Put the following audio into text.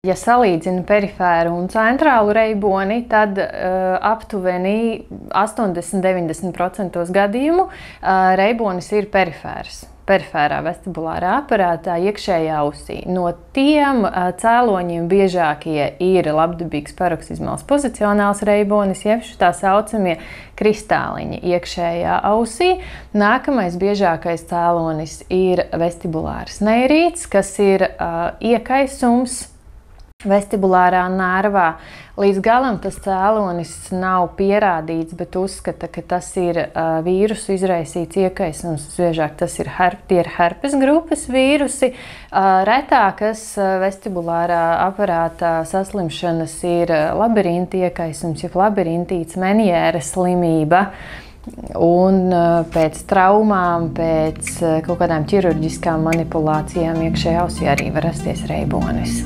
Ja salīdzina perifēru un centrālu reiboni, tad aptuveni 80–90% gadījumu reibonis ir perifērā vestibulārā aparātā iekšējā ausī. No tiem cēloņiem biežākie ir labdabīgs paroksizmāls pozicionāls reibonis, jeb tā saucamie kristāliņi iekšējā ausī. Nākamais biežākais cēlonis ir vestibulārs neirīts, kas ir iekaisums vestibulārā nervā. Līdz galam tas cēlonis nav pierādīts, bet uzskata, ka tas ir vīrusu izraisīts iekaisums. Biežāk tie ir herpes grupas vīrusi. Retākas vestibulārā aparātā saslimšanas ir labirinta iekaisums, jeb labirintīts Menjēra slimība. Un pēc traumām, pēc kaut kādām ķirurģiskām manipulācijām iekšējā ausī arī var rasties reibonis.